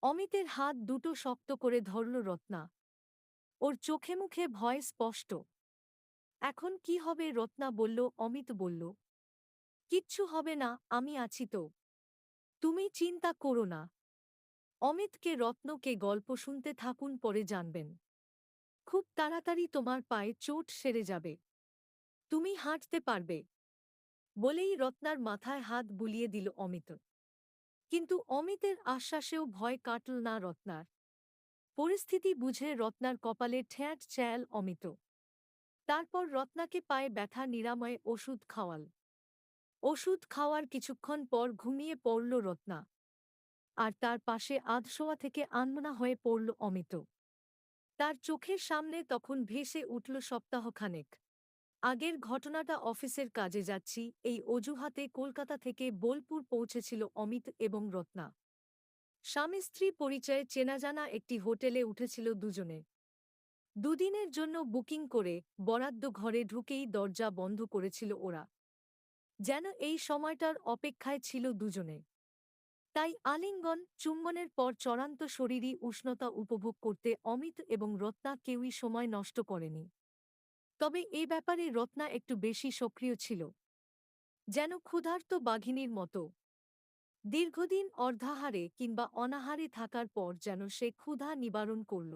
অমিতের হাত দুটো শক্ত করে ধরল রত্না। ওর চোখে মুখে ভয় স্পষ্ট। এখন কি হবে? রত্না বলল। অমিত বলল, কিচ্ছু হবে না, আমি আছি তো, তুমি চিন্তা করো না। অমিতকে রত্নকে গল্প শুনতে থাকুন, পরে জানবেন। খুব তাড়াতাড়ি তোমার পায়ে চোট সেরে যাবে, তুমি হাঁটতে পারবে। বলেই রত্নার মাথায় হাত বুলিয়ে দিল অমিত। কিন্তু অমিতের আশ্বাসেও ভয় কাটল না রত্নার। পরিস্থিতি বুঝে রত্নার কপালে ঠ্যাঁট চ্যাল অমিত। তারপর রত্নাকে পায়ে ব্যথা নিরাময়ে ওষুধ খাওয়াল। ওষুধ খাওয়ার কিছুক্ষণ পর ঘুমিয়ে পড়ল রত্না। আর তার পাশে আধশোয়া থেকে আনমনা হয়ে পড়ল অমিত। তার চোখের সামনে তখন ভেসে উঠল সপ্তাহখানেক আগের ঘটনাটা। অফিসের কাজে যাচ্ছি এই অজুহাতে কলকাতা থেকে বোলপুর পৌঁছেছিল অমিত এবং রত্না। স্বামী স্ত্রী পরিচয়ে চেনাজানা একটি হোটেলে উঠেছিল দুজনে। দুদিনের জন্য বুকিং করে বরাদ্দ ঘরে ঢুকেই দরজা বন্ধ করেছিল ওরা। যেন এই সময়টার অপেক্ষায় ছিল দুজনে। তাই আলিঙ্গন চুম্বনের পর চূড়ান্ত শরীরী উষ্ণতা উপভোগ করতে অমিত এবং রত্না কেউই সময় নষ্ট করেনি। তবে এ ব্যাপারে রত্না একটু বেশি সক্রিয় ছিল, যেন ক্ষুধার্ত বাঘিনীর মতো। দীর্ঘদিন অর্ধাহারে কিংবা অনাহারে থাকার পর যেন সে ক্ষুধা নিবারণ করল।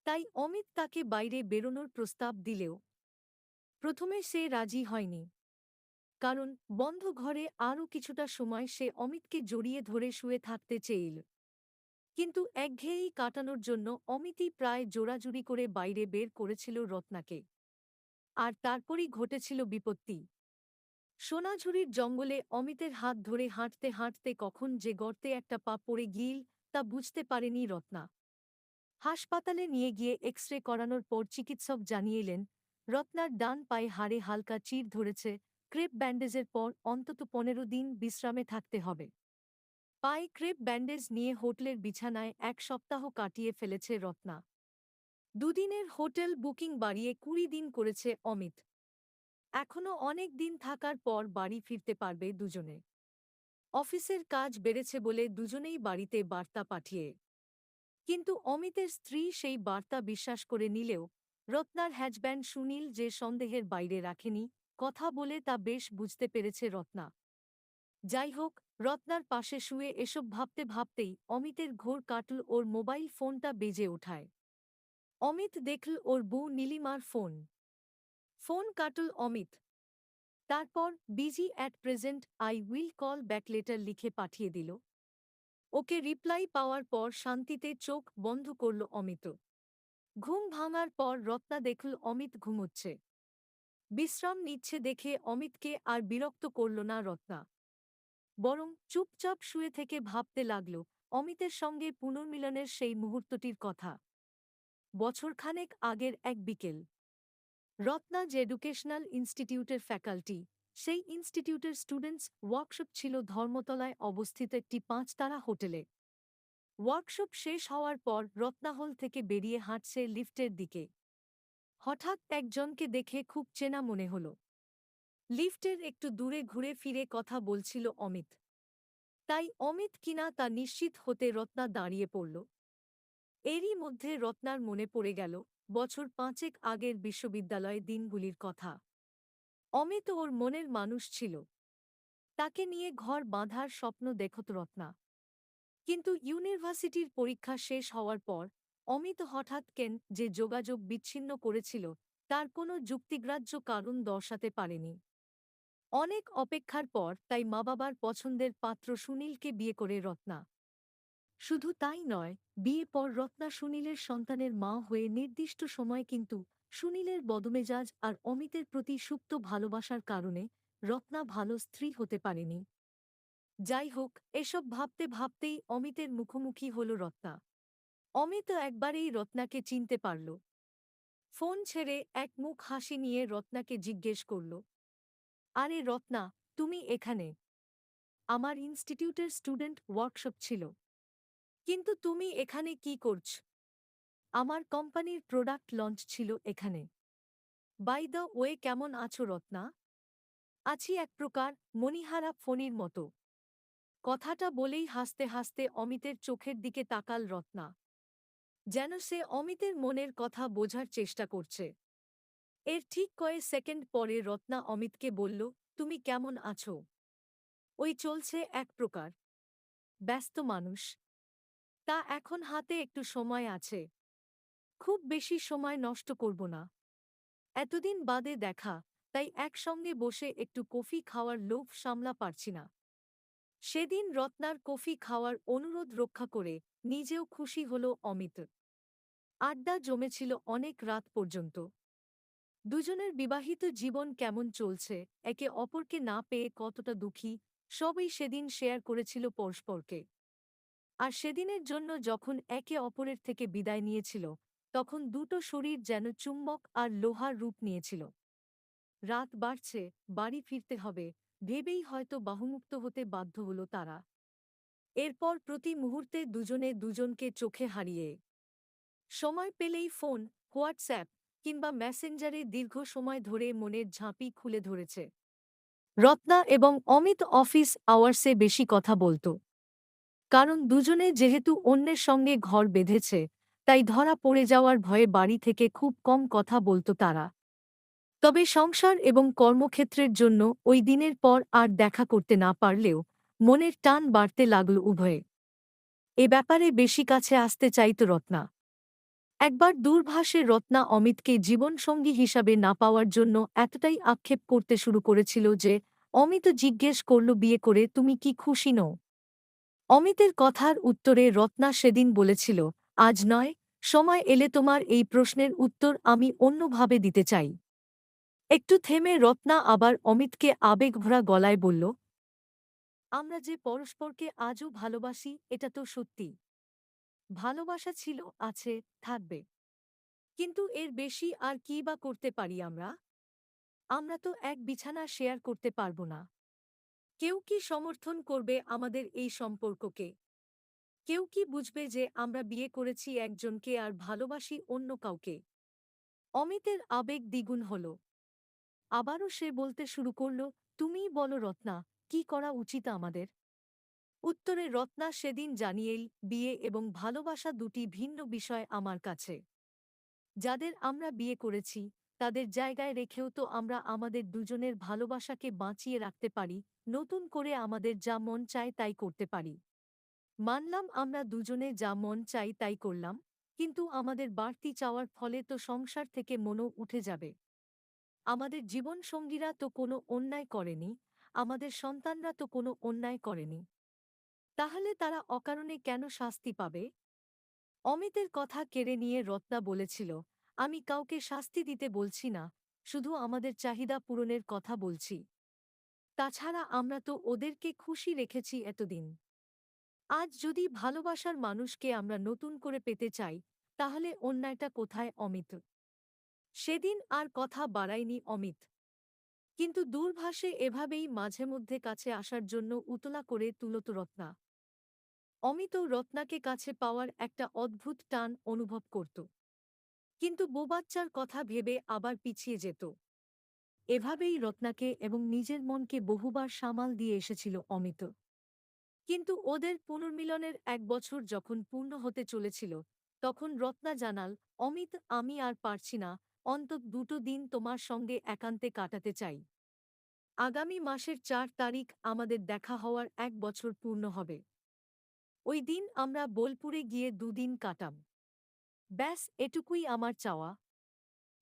তাই অমিত তাকে বাইরে বেরোনোর প্রস্তাব দিলেও প্রথমে সে রাজি হয়নি। কারণ বন্ধ ঘরে আরও কিছুটা সময় সে অমিতকে জড়িয়ে ধরে শুয়ে থাকতে চেয়েল। কিন্তু একঘেয়েই কাটানোর জন্য অমিতই প্রায় জোরাজুরি করে বাইরে বের করেছিল রত্নাকে। আর তারপরই ঘটেছিল বিপত্তি। সোনাঝুরির জঙ্গলে অমিতের হাত ধরে হাঁটতে হাঁটতে কখন যে গর্তে একটা পা পড়ে গিল তা বুঝতে পারেনি রত্না। হাসপাতালে নিয়ে গিয়ে এক্স-রে করানোর পর চিকিৎসক জানিয়েলেন রত্নার ডান পায়ে হাড়ে হালকা চিড় ধরেছে। ক্রেপ ব্যান্ডেজের পর অন্তত 15 দিন বিশ্রামে থাকতে হবে। পায়ে ক্রেপ ব্যান্ডেজ নিয়ে হোটেলের বিছানায় 1 সপ্তাহ কাটিয়ে ফেলেছে রত্না। দুদিনের হোটেল বুকিং বাড়িয়ে 20 দিন করেছে অমিত। এখনও অনেক দিন থাকার পর বাড়ি ফিরতে পারবে দুজনে। অফিসের কাজ বেড়েছে বলে দুজনেই বাড়িতে বার্তা পাঠিয়ে। কিন্তু অমিতের স্ত্রী সেই বার্তা বিশ্বাস করে নিলেও রত্নার হ্যাজব্যান্ড সুনীল যে সন্দেহের বাইরে রাখেনি কথা বলে তা বেশ বুঝতে পেরেছে রত্না। যাই হোক, রত্নার পাশে শুয়ে এসব ভাবতে ভাবতেই অমিতের ঘোর কাটল ওর মোবাইল ফোনটা বেজে ওঠায়। অমিত দেখল ওর বউ নীলিমার ফোন। ফোন কাটল অমিত। তারপর busy at present, I will call back later লিখে পাঠিয়ে দিল। ওকে রিপ্লাই পাওয়ার পর শান্তিতে চোখ বন্ধ করল অমিত। ঘুম ভাঙার পর রত্না দেখল অমিত ঘুমোচ্ছে, বিশ্রাম নিচ্ছে দেখে অমিতকে আর বিরক্ত করল না রত্না। বরং চুপচাপ শুয়ে থেকে ভাবতে লাগল অমিতের সঙ্গে পুনর্মিলনের সেই মুহূর্তটির কথা। বছরখানেক আগের এক বিকেল। রত্না যে এডুকেশনাল ইনস্টিটিউটের ফ্যাকাল্টি, সেই ইনস্টিটিউটের স্টুডেন্টস ওয়ার্কশপ ছিল ধর্মতলায় অবস্থিত একটি 5 তারা হোটেলে। ওয়ার্কশপ শেষ হওয়ার পর রত্না হল থেকে বেরিয়ে হাঁটছে লিফটের দিকে। হঠাৎ একজনকে দেখে খুব চেনা মনে হল। লিফটের একটু দূরে ঘুরে ফিরে কথা বলছিল অমিত। তাই অমিত কিনা তা নিশ্চিত হতে রত্না দাঁড়িয়ে পড়ল। এরই মধ্যে রত্নার মনে পড়ে গেল বছর 5 আগের বিশ্ববিদ্যালয় দিনগুলির কথা। অমিত ওর মনের মানুষ ছিল। তাকে নিয়ে ঘর বাঁধার স্বপ্ন দেখত রত্না। কিন্তু ইউনিভার্সিটির পরীক্ষা শেষ হওয়ার পর অমিত হঠাৎ কেন যে যোগাযোগ বিচ্ছিন্ন করেছিল তার কোনো যুক্তিগ্রাহ্য কারণ দর্শাতে পারেনি। অনেক অপেক্ষার পর তাই মা বাবার পছন্দের পাত্র সুনীলকে বিয়ে করে রত্না। শুধু তাই নয়, বিয়ে পর রত্না সুনীলের সন্তানের মা হয়ে নির্দিষ্ট সময়। কিন্তু সুনীলের বদমেজাজ আর অমিতের প্রতি সুপ্ত ভালোবাসার কারণে রত্না ভালো স্ত্রী হতে পারেনি। যাই হোক, এসব ভাবতে ভাবতেই অমিতের মুখোমুখি হল রত্না। অমিত একবারেই রত্নাকে চিনতে পারল। ফোন ছেড়ে এক মুখ হাসি নিয়ে রত্নাকে জিজ্ঞেস করল, আরে রত্না, তুমি এখানে? আমার ইনস্টিটিউটের স্টুডেন্ট ওয়ার্কশপ ছিল, কিন্তু তুমি এখানে কি করছ? আমার কোম্পানির প্রোডাক্ট লঞ্চ ছিল এখানে। বাই দ্য ওয়ে, কেমন আছো রত্না? আছি এক প্রকার মণিহারা ফণির মতো। কথাটা বলেই হাসতে হাসতে অমিতের চোখের দিকে তাকাল রত্না, যেন সে অমিতের মনের কথা বোঝার চেষ্টা করছে। এর ঠিক কয়েক সেকেন্ড পরে রত্না অমিতকে বলল, তুমি কেমন আছো? ওই চলছে এক প্রকার। ব্যস্ত মানুষ। তা এখন হাতে একটু সময় আছে। খুব বেশি সময় নষ্ট করব না। এতদিন বাদে দেখা, তাই একসঙ্গে বসে একটু কফি খাওয়ার লোভ সামলা পারছি না। সেদিন রত্নার কফি খাওয়ার অনুরোধ রক্ষা করে নিজেও খুশি হল অমিত। আড্ডা জমেছিল অনেক রাত পর্যন্ত। দুজনের বিবাহিত জীবন কেমন চলছে, একে অপরকে না পেয়ে কতটা দুঃখী, সবই সেদিন শেয়ার করেছিল পরস্পরকে। আর সেদিনের জন্য যখন একে অপরের থেকে বিদায় নিয়েছিল, তখন দুটো শরীর যেন চুম্বক আর লোহার রূপ নিয়েছিল। রাত বাড়ছে, বাড়ি ফিরতে হবে, ভেবেই হয়তো বাহুমুক্ত হতে বাধ্য হল তারা। এরপর প্রতি মুহূর্তে দুজনে দুজনকে চোখে হারিয়ে সময় পেলেই ফোন, হোয়াটসঅ্যাপ কিংবা মেসেঞ্জারে দীর্ঘ সময় ধরে মনের ঝাঁপি খুলে ধরেছে। রত্না এবং অমিত অফিস আওয়ার্সে বেশি কথা বলত। কারণ দুজনে যেহেতু অন্যের সঙ্গে ঘর বেঁধেছে, তাই ধরা পড়ে যাওয়ার ভয়ে বাড়ি থেকে খুব কম কথা বলত তারা। তবে সংসার এবং কর্মক্ষেত্রের জন্য ওই দিনের পর আর দেখা করতে না পারলেও মনের টান বাড়তে লাগল উভয়ে। এ ব্যাপারে বেশি কাছে আসতে চাইত রত্না। একবার দূরভাষে রত্না অমিতকে জীবনসঙ্গী হিসাবে না পাওয়ার জন্য এতটাই আক্ষেপ করতে শুরু করেছিল যে অমিত জিজ্ঞেস করল, বিয়ে করে তুমি কি খুশি নও? অমিতের কথার উত্তরে রত্না সেদিন বলেছিল, আজ নয়, সময় এলে তোমার এই প্রশ্নের উত্তর আমি অন্যভাবে দিতে চাই। একটু থেমে রত্না আবার অমিতকে আবেগভরা গলায় বলল, আমরা যে পরস্পরকে আজও ভালোবাসি এটা তো সত্যি। ভালোবাসা ছিল, আছে, থাকবে। কিন্তু এর বেশি আর কী বা করতে পারি আমরা? আমরা তো এক বিছানা শেয়ার করতে পারব না। কেউ কি সমর্থন করবে আমাদের এই সম্পর্ককে? কেউ কি বুঝবে যে আমরা বিয়ে করেছি একজনকে আর ভালোবাসি অন্য কাউকে? অমিতের আবেগ দ্বিগুণ হল। আবারও সে বলতে শুরু করল, তুমিই বলো রত্না, কি করা উচিত আমাদের? উত্তরে রত্না সেদিন জানিয়েই, বিয়ে এবং ভালোবাসা দুটি ভিন্ন বিষয় আমার কাছে। যাদের আমরা বিয়ে করেছি, তাদের জায়গায় রেখেও তো আমরা আমাদের দুজনের ভালোবাসাকে বাঁচিয়ে রাখতে পারি, নতুন করে আমাদের যা মন চায় তাই করতে পারি। মানলাম আমরা দুজনে যা মন চাই তাই করলাম, কিন্তু আমাদের বাড়তি চাওয়ার ফলে তো সংসার থেকে মনও উঠে যাবে। আমাদের জীবনসঙ্গীরা তো কোনো অন্যায় করেনি, আমাদের সন্তানরা তো কোনো অন্যায় করেনি। তাহলে তারা অকারণে কেন শাস্তি পাবে? অমিতের কথা কেড়ে নিয়ে রত্না বলেছিল, আমি কাউকে শাস্তি দিতে বলছি না, শুধু আমাদের চাহিদা পূরণের কথা বলছি। তাছাড়া আমরা তো ওদেরকে খুশি রেখেছি এতদিন। আজ যদি ভালোবাসার মানুষকে আমরা নতুন করে পেতে চাই, তাহলে অন্যায়টা কোথায় অমিত? সেদিন আর কথা বাড়ায়নি অমিত। কিন্তু দূরভাষে এভাবেই মাঝে মধ্যে কাছে আসার জন্য উতলা করে তুলত রত্না। অমিতও রত্নাকে কাছে পাওয়ার একটা অদ্ভুত টান অনুভব করত। কিন্তু বৌবাচ্চার কথা ভেবে আবার পিছিয়ে যেত। এভাবেই রত্নাকে এবং নিজের মনকে বহুবার সামাল দিয়ে এসেছিল অমিত। কিন্তু ওদের পুনর্মিলনের 1 বছর যখন পূর্ণ হতে চলেছিল, তখন রত্না জানাল, অমিত, আমি আর পারছি না, অন্তত 2 দিন তোমার সঙ্গে একান্তে কাটাতে চাই। আগামী মাসের 4 তারিখ আমাদের দেখা হওয়ার 1 বছর পূর্ণ হবে। ওই দিন আমরা বোলপুরে গিয়ে 2 দিন কাটাম। ব্যাস এটুকুই আমার চাওয়া।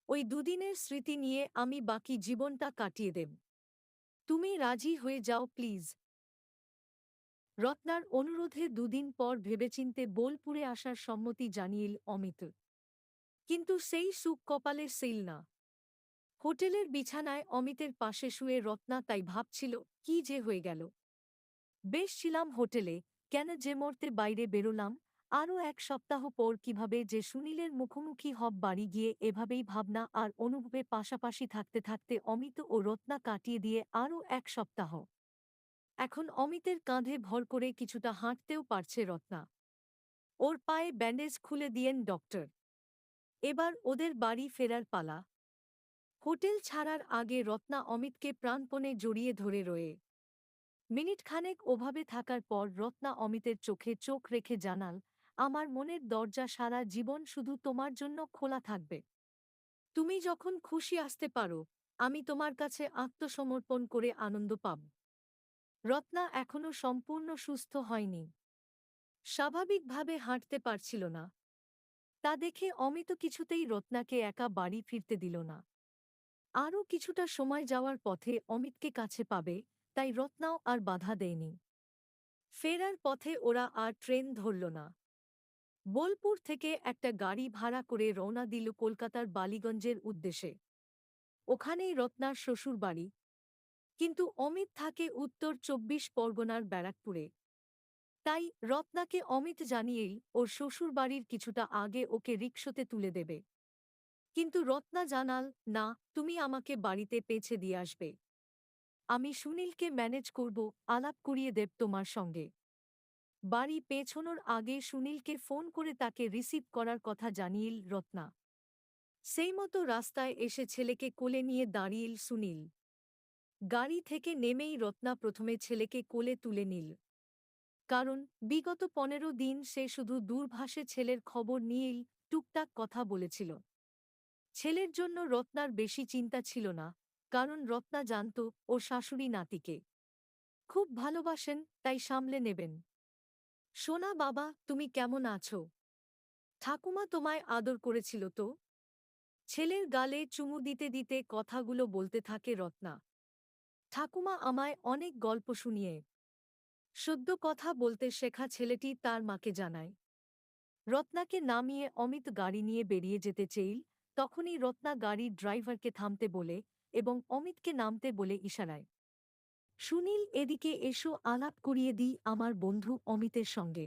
ওই 2 দিনের স্মৃতি নিয়ে আমি বাকি জীবনটা কাটিয়ে দেব। তুমি রাজি হয়ে যাও প্লিজ। রত্নার অনুরোধে 2 দিন পর ভেবেচিন্তে বোলপুরে আসার সম্মতি জানিয়েল অমিত। কিন্তু সেই সুখ কপালে ছিল না। হোটেলের বিছানায় অমিতের পাশে শুয়ে রত্না তাই ভাবছিল, কি যে হয়ে গেল। বেশ ছিলাম হোটেলে, কেন যে মরতে বাইরে বেরোলাম? আরও 1 সপ্তাহ পর কিভাবে যে সুনীলের মুখোমুখি হব বাড়ি গিয়ে, এভাবেই ভাবনা আর অনুভবে পাশাপাশি থাকতে থাকতে অমিত ও রত্না কাটিয়ে দিয়ে আরও 1 সপ্তাহ। এখন অমিতের কাঁধে ভর করে কিছুটা হাঁটতেও পারছে রত্না। ওর পায়ে ব্যান্ডেজ খুলে দিয়েন ডক্টর। এবার ওদের বাড়ি ফেরার পালা। হোটেল ছাড়ার আগে রত্না অমিতকে প্রাণপণে জড়িয়ে ধরে রয়ে মিনিটখানেক ওভাবে থাকার পর রত্না অমিতের চোখে চোখ রেখে জানাল, আমার মনের দরজা সারা জীবন শুধু তোমার জন্য খোলা থাকবে। তুমি যখন খুশি আসতে পারো, আমি তোমার কাছে আত্মসমর্পণ করে আনন্দ পাব। রত্না এখনো সম্পূর্ণ সুস্থ হয়নি। স্বাভাবিকভাবে হাঁটতে পারছিল না। তা দেখে অমিত কিছুতেই রত্নাকে একা বাড়ি ফিরতে দিল না। আরও কিছুটা সময় যাওয়ার পথে অমিতকে কাছে পাবে, তাই রত্নাও আর বাধা দেয়নি। ফেরার পথে ওরা আর ট্রেন ধরল না। বোলপুর থেকে একটা গাড়ি ভাড়া করে রওনা দিল কলকাতার বালিগঞ্জের উদ্দেশ্যে। ওখানেই রত্নার শ্বশুরবাড়ি। কিন্তু অমিত থাকে উত্তর ২৪ পরগনার ব্যারাকপুরে। তাই রত্নাকে অমিত জানিয়েই ওর শ্বশুরবাড়ির কিছুটা আগে ওকে রিকশোতে তুলে দেবে। কিন্তু রত্না জানাল, না, তুমি আমাকে বাড়িতে পৌঁছে দিয়ে আসবে। আমি সুনীলকে ম্যানেজ করব, আলাপ করিয়ে দেব তোমার সঙ্গে। বাড়ি পৌঁছনোর আগে সুনীলকে ফোন করে তাকে রিসিভ করার কথা জানিয়েল রত্না। সেইমতো রাস্তায় এসে ছেলেকে কোলে নিয়ে দাঁড়িয়েল সুনীল। গাড়ি থেকে নেমেই রত্না প্রথমে ছেলেকে কোলে তুলে নিল। কারণ বিগত ১৫ দিন সে শুধু দূরভাষে ছেলের খবর নিয়েই টুকটাক কথা বলেছিল। ছেলের জন্য রত্নার বেশি চিন্তা ছিল না, কারণ রত্না জানত ওর শাশুড়ি নাতিকে খুব ভালোবাসেন, তাই সামলে নেবেন। সোনা বাবা, তুমি কেমন আছো? ঠাকুমা তোমায় আদর করেছিল তো? ছেলের গালে চুমু দিতে দিতে কথাগুলো বলতে থাকে রত্না। ঠাকুমা আমায় অনেক গল্প শুনিয়ে সদ্য কথা বলতে শেখা ছেলেটি তার মাকে জানায়। রত্নাকে নামিয়ে অমিত গাড়ি নিয়ে বেরিয়ে যেতে চেয়েল, তখনই রত্না গাড়ির ড্রাইভারকে থামতে বলে এবং অমিতকে নামতে বলে ইশারায়। সুনীল, এদিকে এসো, আলাপ করিয়ে দিই আমার বন্ধু অমিতের সঙ্গে।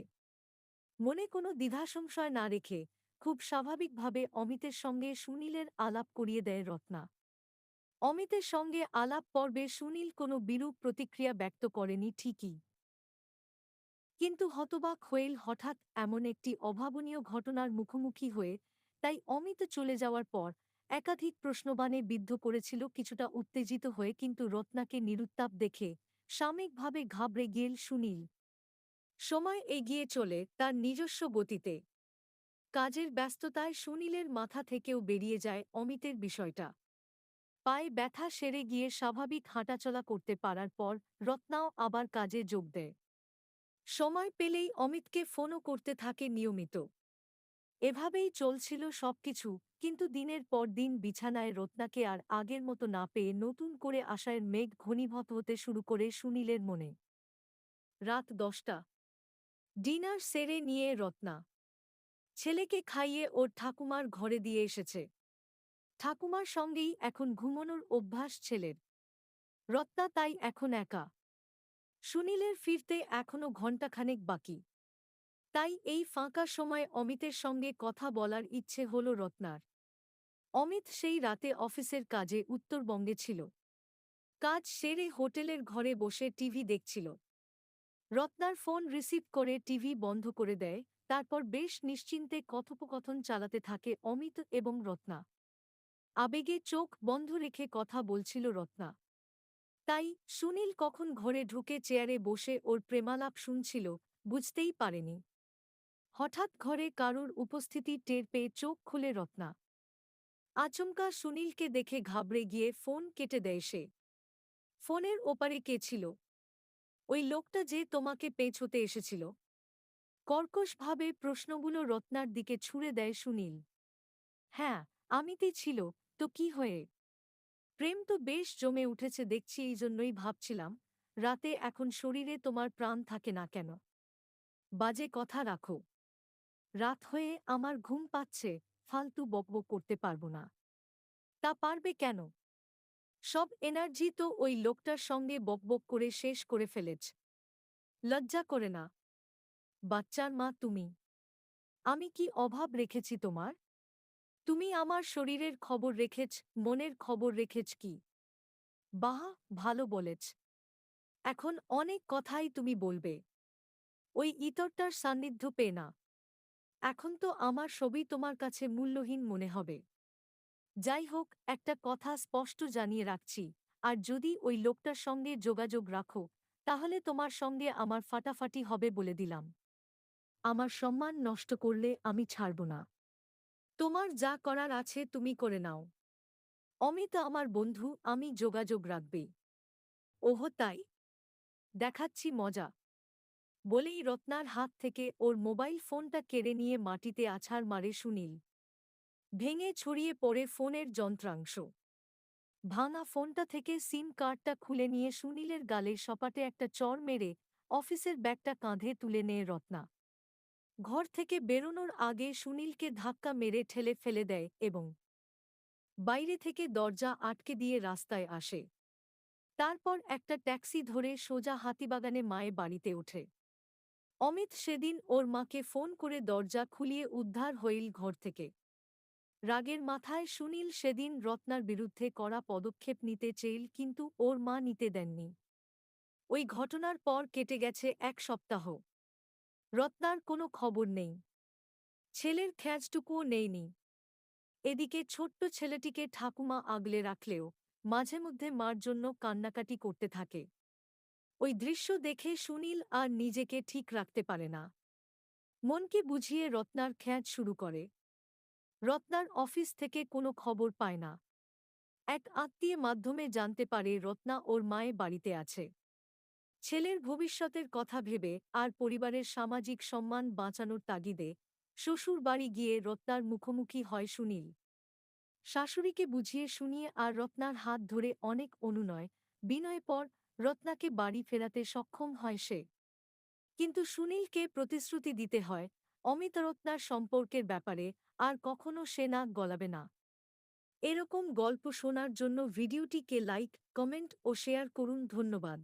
মনে কোনো দ্বিধাসংশয় না রেখে খুব স্বাভাবিকভাবে অমিতের সঙ্গে সুনীলের আলাপ করিয়ে দেয় রত্না। অমিতের সঙ্গে আলাপ পর্বে সুনীল কোনো বিরূপ প্রতিক্রিয়া ব্যক্ত করেনি ঠিকই, কিন্তু হতবাক হয়েল হঠাৎ এমন একটি অভাবনীয় ঘটনার মুখোমুখি হয়ে। তাই অমিত চলে যাওয়ার পর একাধিক প্রশ্নবাণে বিদ্ধ করেছিল কিছুটা উত্তেজিত হয়ে, কিন্তু রত্নাকে নিরুত্তাপ দেখে সাময়িকভাবে ঘাবড়ে গেল সুনীল। সময় এগিয়ে চলে তার নিজস্ব গতিতে। কাজের ব্যস্ততায় সুনীলের মাথা থেকেও বেরিয়ে যায় অমিতের বিষয়টা। পায়ে ব্যথা সেরে গিয়ে স্বাভাবিক হাঁটাচলা করতে পারার পর রত্নাও আবার কাজে যোগ দেয়। সময় পেলেই অমিতকে ফোনও করতে থাকে নিয়মিত। এভাবেই চলছিল সবকিছু, কিন্তু দিনের পর দিন বিছানায় রত্নাকে আর আগের মতো না পেয়ে নতুন করে আশার মেঘ ঘনীভূত হতে শুরু করে সুনীলের মনে। রাত ১০টা। ডিনার সেরে নিয়ে রত্না ছেলেকে খাইয়ে ওর ঠাকুমার ঘরে দিয়ে এসেছে। ঠাকুমার সঙ্গেই এখন ঘুমানোর অভ্যাস ছেলের। রত্না তাই এখন একা। সুনীলের ফিরতে এখনো ঘণ্টাখানেক বাকি। তাই এই ফাঁকা সময় অমিতের সঙ্গে কথা বলার ইচ্ছে হল রত্নার। অমিত সেই রাতে অফিসের কাজে উত্তরবঙ্গে ছিল। কাজ সেরে হোটেলের ঘরে বসে টিভি দেখছিল। রত্নার ফোন রিসিভ করে টিভি বন্ধ করে দেয়, তারপর বেশ নিশ্চিন্তে কথোপকথন চালাতে থাকে অমিত এবং রত্না। আবেগে চোখ বন্ধ রেখে কথা বলছিল রত্না। তাই সুনীল কখন ঘরে ঢুকে চেয়ারে বসে ওর প্রেমালাপ শুনছিল বুঝতেই পারেনি। হঠাৎ ঘরে কারুর উপস্থিতি টের পেয়ে চোখ খুলে রত্না। আচমকা সুনীলকে দেখে ঘাবড়ে গিয়ে ফোন কেটে দেয় সে। ফোনের ওপারে কে ছিল? ওই লোকটা যে তোমাকে পেছোতে এসেছিল? কর্কশভাবে প্রশ্নগুলো রত্নার দিকে ছুঁড়ে দেয় সুনীল। হ্যাঁ, আমিতেই ছিল, তো কি হয়ে? প্রেম তো বেশ জমে উঠেছে দেখছি, এই জন্যই ভাবছিলাম রাতে এখন শরীরে তোমার প্রাণ থাকে না কেন? বাজে কথা রাখো। রাত হয়ে আমার ঘুম পাচ্ছে, ফালতু বকবক করতে পারব না। তা পারবে কেন? সব এনার্জি তো ওই লোকটার সঙ্গে বকবক করে শেষ করে ফেলেছ। লজ্জা করে না? বাচ্চার মা তুমি। আমি কি অভাব রেখেছি তোমার? তুমি আমার শরীরের খবর রেখেছ, মনের খবর রেখেছ কি? বাহ, ভালো বলেছ। এখন অনেক কথাই তুমি বলবে। ওই ইতরটার সান্নিধ্য পেয়ে না। এখন তো আমার সবই তোমার কাছে মূল্যহীন মনে হবে। যাই হোক, একটা কথা স্পষ্ট জানিয়ে রাখছি, আর যদি ওই লোকটার সঙ্গে যোগাযোগ রাখো তাহলে তোমার সঙ্গে আমার ফাটাফাটি হবে বলে দিলাম। আমার সম্মান নষ্ট করলে আমি ছাড়ব না। তোমার যা করার আছে তুমি করে নাও। অমিত আমার বন্ধু, আমি যোগাযোগ রাখবেই। ওহ তাই? দেখাচ্ছি মজা। বলেই রত্নার হাত থেকে ওর মোবাইল ফোনটা কেড়ে নিয়ে মাটিতে আছাড় মারে সুনীল। ভেঙে ছড়িয়ে পড়ে ফোনের যন্ত্রাংশ। ভাঙা ফোনটা থেকে সিম কার্ডটা খুলে নিয়ে সুনীলের গালে সপাটে একটা চড় মেরে অফিসের ব্যাগটা কাঁধে তুলে নেয় রত্না। ঘর থেকে বেরোনোর আগে সুনীলকে ধাক্কা মেরে ঠেলে ফেলে দেয় এবং বাইরে থেকে দরজা আটকে দিয়ে রাস্তায় আসে। তারপর একটা ট্যাক্সি ধরে সোজা হাতিবাগানে মায়ে বাড়িতে ওঠে। অমিত সেদিন ওর মাকে ফোন করে দরজা খুলিয়ে উদ্ধার হইল ঘর থেকে। রাগের মাথায় সুনীল সেদিন রত্নার বিরুদ্ধে কড়া পদক্ষেপ নিতে চেয়েল, কিন্তু ওর মা নিতে দেননি। ওই ঘটনার পর কেটে গেছে 1 সপ্তাহ। রত্নার কোনো খবর নেই। ছেলের খোঁজটুকুও নেয়নি। এদিকে ছোট্ট ছেলেটিকে ঠাকুমা আগলে রাখলেও মাঝে মধ্যে মার জন্য কান্নাকাটি করতে থাকে। ওই দৃশ্য দেখে সুনীল আর নিজেকে ঠিক রাখতে পারে না। মনকে বুঝিয়ে রত্নার খোঁজ শুরু করে। রত্নার অফিস থেকে কোনো খবর পায় না। এক আত্মীয় মাধ্যমে জানতে পারে রত্না ওর মায়ের বাড়িতে আছে। ছেলের ভবিষ্যতের কথা ভেবে আর পরিবারের সামাজিক সম্মান বাঁচানোর তাগিদে শ্বশুর বাড়ি গিয়ে রত্নার মুখোমুখি হয় সুনীল। শাশুড়িকে বুঝিয়ে শুনিয়ে আর রত্নার হাত ধরে অনেক অনুনয় বিনয় পর রত্নাকে বাড়ি ফেরাতে সক্ষম হয় সে। কিন্তু সুনীলকে প্রতিশ্রুতি দিতে হয় অমিত রত্নার সম্পর্কের ব্যাপারে আর কখনো সে নাক গলাবে না। এরকম গল্প শোনার জন্য ভিডিওটিকে লাইক, কমেন্ট ও শেয়ার করুন। ধন্যবাদ।